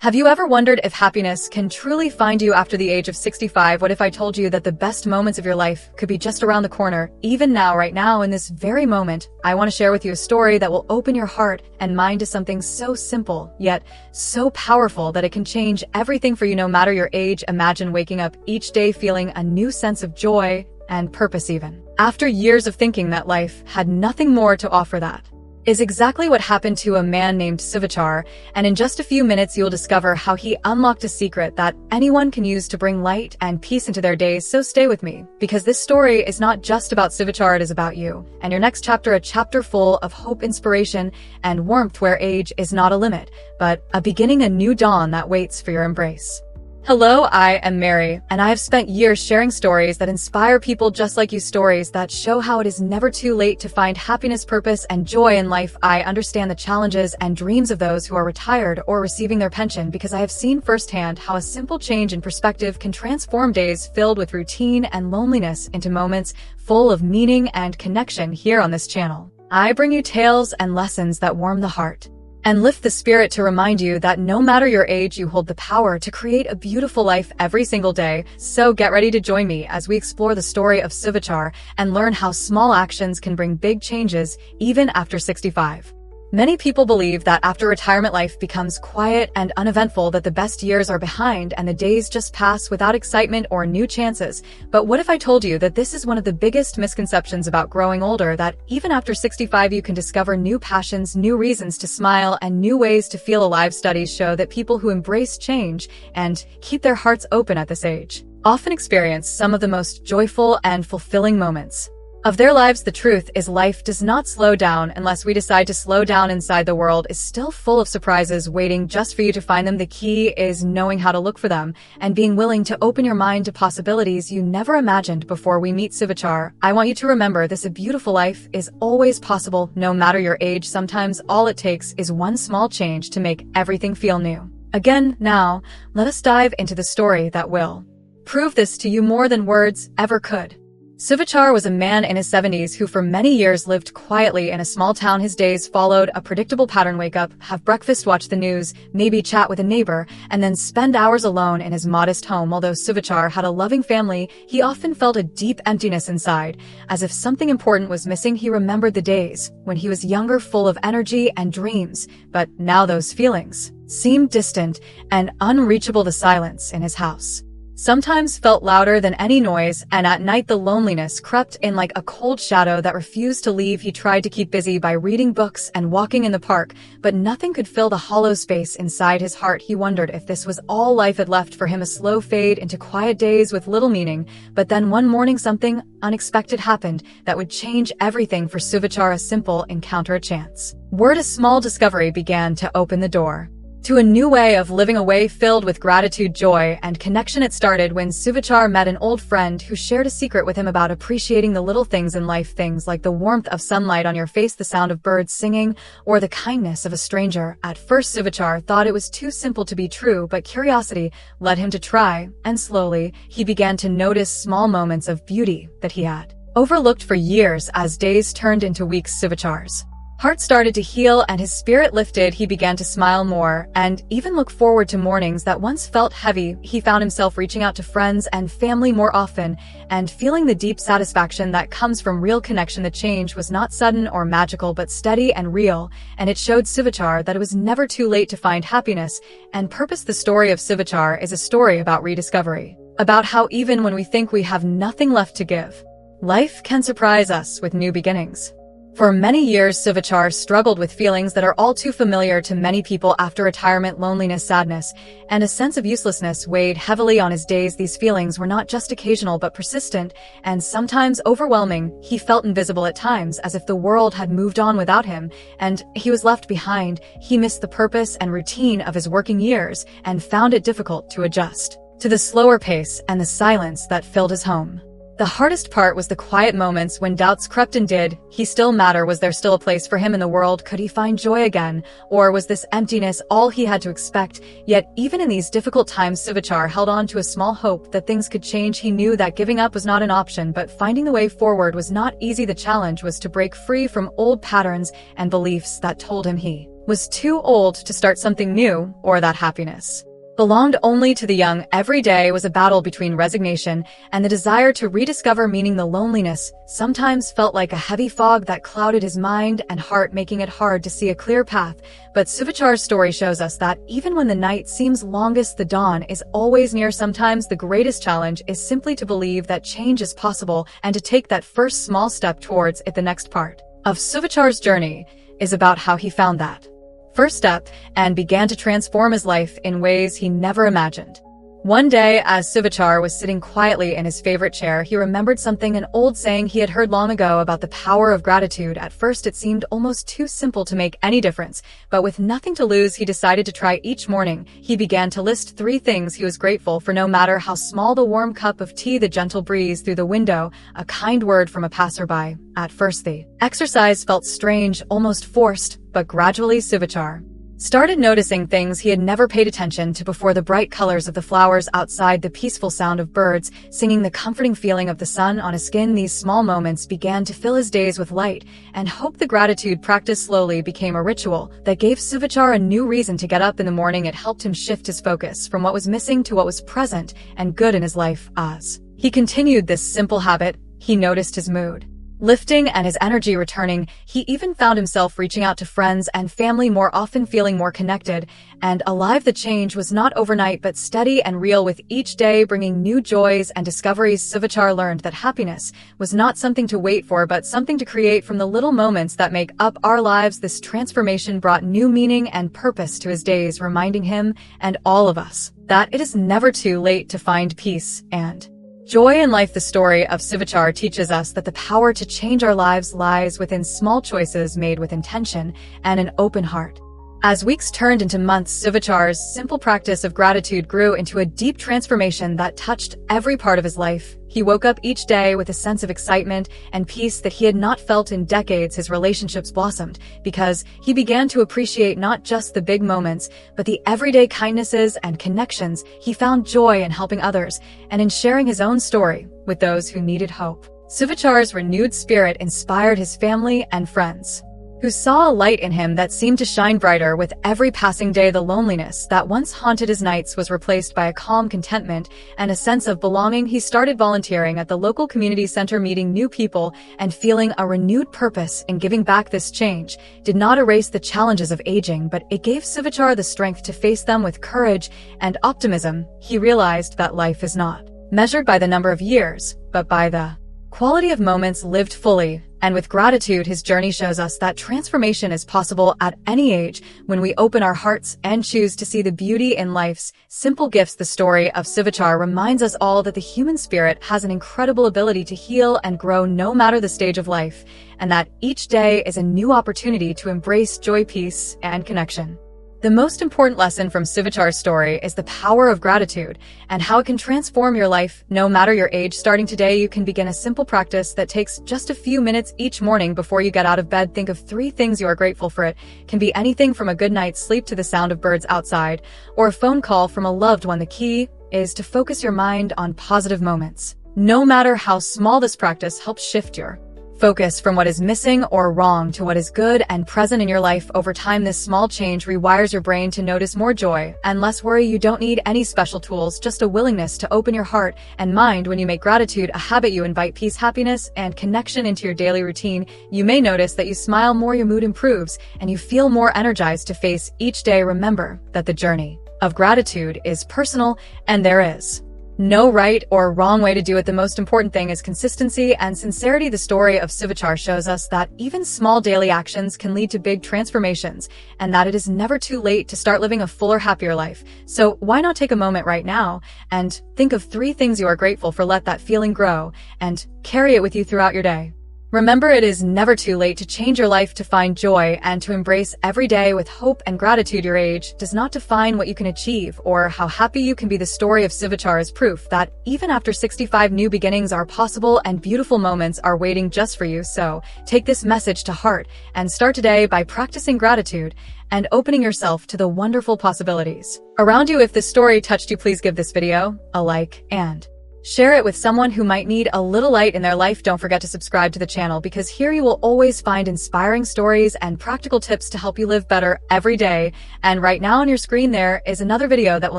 Have you ever wondered if happiness can truly find you after the age of 65? What if I told you that the best moments of your life could be just around the corner, even now, right now, in this very moment? I want to share with you a story that will open your heart and mind to something so simple, yet so powerful that it can change everything for you no matter your age. Imagine waking up each day feeling a new sense of joy and purpose even after years of thinking that life had nothing more to offer. That is exactly what happened to a man named Suvichar, and in just a few minutes you'll discover how he unlocked a secret that anyone can use to bring light and peace into their days. So stay with me, because this story is not just about Suvichar, it is about you and your next chapter, a chapter full of hope, inspiration, and warmth, where age is not a limit, but a beginning, a new dawn that waits for your embrace. Hello, I am Mary, and I have spent years sharing stories that inspire people just like you, stories that show how it is never too late to find happiness, purpose, and joy in life. I understand the challenges and dreams of those who are retired or receiving their pension, because I have seen firsthand how a simple change in perspective can transform days filled with routine and loneliness into moments full of meaning and connection. Here on this channel, I bring you tales and lessons that warm the heart and lift the spirit, to remind you that no matter your age, you hold the power to create a beautiful life every single day. So get ready to join me as we explore the story of Suvichar and learn how small actions can bring big changes even after 65. Many people believe that after retirement life becomes quiet and uneventful, that the best years are behind and the days just pass without excitement or new chances. But what if I told you that this is one of the biggest misconceptions about growing older, that even after 65 you can discover new passions, new reasons to smile, and new ways to feel alive? Studies show that people who embrace change and keep their hearts open at this age often experience some of the most joyful and fulfilling moments of their lives. The truth is, life does not slow down unless we decide to slow down. Inside, the world is still full of surprises waiting just for you to find them. The key is knowing how to look for them and being willing to open your mind to possibilities you never imagined before. We meet Suvichar. I want you to remember this: a beautiful life is always possible, no matter your age. Sometimes all it takes is one small change to make everything feel new again. Now, let us dive into the story that will prove this to you more than words ever could. Suvichar was a man in his 70s who for many years lived quietly in a small town. His days followed a predictable pattern: wake up, have breakfast, watch the news, maybe chat with a neighbor, and then spend hours alone in his modest home. Although Suvichar had a loving family, he often felt a deep emptiness inside, as if something important was missing. He remembered the days when he was younger, full of energy and dreams, but now those feelings seemed distant and unreachable. The silence in his house sometimes felt louder than any noise, and at night the loneliness crept in like a cold shadow that refused to leave. He tried to keep busy by reading books and walking in the park, but nothing could fill the hollow space inside his heart. He wondered if this was all life had left for him, a slow fade into quiet days with little meaning. But then one morning something unexpected happened that would change everything for Suvichar. A simple encounter, a chance word, a small discovery began to open the door to a new way of living, a way filled with gratitude, joy, and connection. It started when Suvichar met an old friend who shared a secret with him about appreciating the little things in life, things like the warmth of sunlight on your face, the sound of birds singing, or the kindness of a stranger. At first, Suvichar thought it was too simple to be true, but curiosity led him to try, and slowly he began to notice small moments of beauty that he had overlooked for years. As days turned into weeks, Suvichar's heart started to heal and his spirit lifted. He began to smile more and even look forward to mornings that once felt heavy. He found himself reaching out to friends and family more often and feeling the deep satisfaction that comes from real connection. The change was not sudden or magical, but steady and real, and it showed Suvichar that it was never too late to find happiness and purpose. The story of Suvichar is a story about rediscovery, about how even when we think we have nothing left to give, life can surprise us with new beginnings. For many years, Suvichar struggled with feelings that are all too familiar to many people after retirement. Loneliness, sadness, and a sense of uselessness weighed heavily on his days. These feelings were not just occasional but persistent and sometimes overwhelming. He felt invisible at times, as if the world had moved on without him and he was left behind. He missed the purpose and routine of his working years and found it difficult to adjust to the slower pace and the silence that filled his home. The hardest part was the quiet moments when doubts crept in. Did he still matter? Was there still a place for him in the world? Could he find joy again? Or was this emptiness all he had to expect? Yet, even in these difficult times, Suvichar held on to a small hope that things could change. He knew that giving up was not an option, but finding the way forward was not easy. The challenge was to break free from old patterns and beliefs that told him he was too old to start something new, or that happiness belonged only to the young. Every day was a battle between resignation and the desire to rediscover meaning. The loneliness sometimes felt like a heavy fog that clouded his mind and heart, making it hard to see a clear path. But Suvichar's story shows us that even when the night seems longest, the dawn is always near. Sometimes the greatest challenge is simply to believe that change is possible and to take that first small step towards it. The next part of Suvichar's journey is about how he found that first step and began to transform his life in ways he never imagined. One day, as Suvichar was sitting quietly in his favorite chair, he remembered something, an old saying he had heard long ago about the power of gratitude. At first, it seemed almost too simple to make any difference, but with nothing to lose, he decided to try. Each morning, he began to list 3 things he was grateful for, no matter how small: the warm cup of tea, the gentle breeze through the window, a kind word from a passerby. At first, the exercise felt strange, almost forced, but gradually Suvichar started noticing things he had never paid attention to before: the bright colors of the flowers outside, the peaceful sound of birds singing, the comforting feeling of the sun on his skin. These small moments began to fill his days with light and hope. The gratitude practice slowly became a ritual that gave Suvichar a new reason to get up in the morning. It helped him shift his focus from what was missing to what was present and good in his life. As he continued this simple habit, he noticed his mood lifting and his energy returning. He even found himself reaching out to friends and family more often, feeling more connected and alive. The change was not overnight, but steady and real, with each day bringing new joys and discoveries. Suvichar learned that happiness was not something to wait for, but something to create from the little moments that make up our lives. This transformation brought new meaning and purpose to his days, reminding him and all of us that it is never too late to find peace and joy in life. The story of Suvichar teaches us that the power to change our lives lies within small choices made with intention and an open heart. As weeks turned into months, Suvichar's simple practice of gratitude grew into a deep transformation that touched every part of his life. He woke up each day with a sense of excitement and peace that he had not felt in decades. His relationships blossomed because he began to appreciate not just the big moments, but the everyday kindnesses and connections. He found joy in helping others and in sharing his own story with those who needed hope. Suvichar's renewed spirit inspired his family and friends, who saw a light in him that seemed to shine brighter with every passing day. The loneliness that once haunted his nights was replaced by a calm contentment and a sense of belonging. He started volunteering at the local community center, meeting new people and feeling a renewed purpose in giving back. This change did not erase the challenges of aging, but it gave Suvichar the strength to face them with courage and optimism. He realized that life is not measured by the number of years, but by the quality of moments lived fully. And with gratitude, his journey shows us that transformation is possible at any age when we open our hearts and choose to see the beauty in life's simple gifts. The story of Suvichar reminds us all that the human spirit has an incredible ability to heal and grow no matter the stage of life, and that each day is a new opportunity to embrace joy, peace, and connection. The most important lesson from Suvichar's story is the power of gratitude and how it can transform your life, no matter your age. Starting today, you can begin a simple practice that takes just a few minutes each morning before you get out of bed. Think of 3 things you are grateful for. It can be anything from a good night's sleep to the sound of birds outside, or a phone call from a loved one. The key is to focus your mind on positive moments. No matter how small, this practice helps shift your focus from what is missing or wrong to what is good and present in your life. Over time, this small change rewires your brain to notice more joy and less worry. You don't need any special tools, just a willingness to open your heart and mind. When you make gratitude a habit, you invite peace, happiness, and connection into your daily routine. You may notice that you smile more, your mood improves, and you feel more energized to face each day. Remember that the journey of gratitude is personal, and there is no right or wrong way to do it. The most important thing is consistency and sincerity. The story of Suvichar shows us that even small daily actions can lead to big transformations, and that it is never too late to start living a fuller, happier life. So why not take a moment right now and think of 3 things you are grateful for? Let that feeling grow and carry it with you throughout your day. Remember, it is never too late to change your life, to find joy, and to embrace every day with hope and gratitude. Your age does not define what you can achieve or how happy you can be. The story of Suvichar is proof that even after 65, new beginnings are possible and beautiful moments are waiting just for you. So take this message to heart and start today by practicing gratitude and opening yourself to the wonderful possibilities around you. If this story touched you, please give this video a like and Share it with someone who might need a little light in their life. Don't forget to subscribe to the channel because here you will always find inspiring stories and practical tips to help you live better every day. And right now on your screen there is another video that will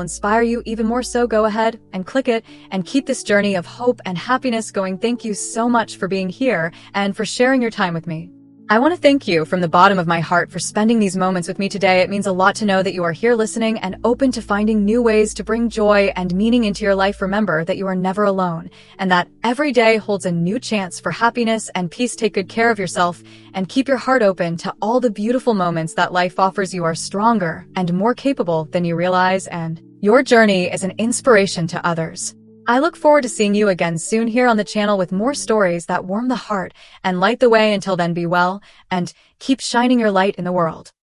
inspire you even more, so go ahead and click it and keep this journey of hope and happiness going. Thank you so much for being here and for sharing your time with me. I want to thank you from the bottom of my heart for spending these moments with me today. It means a lot to know that you are here listening and open to finding new ways to bring joy and meaning into your life. Remember that you are never alone and that every day holds a new chance for happiness and peace. Take good care of yourself and keep your heart open to all the beautiful moments that life offers. You are stronger and more capable than you realize, and your journey is an inspiration to others. I look forward to seeing you again soon here on the channel with more stories that warm the heart and light the way. Until then, be well and keep shining your light in the world.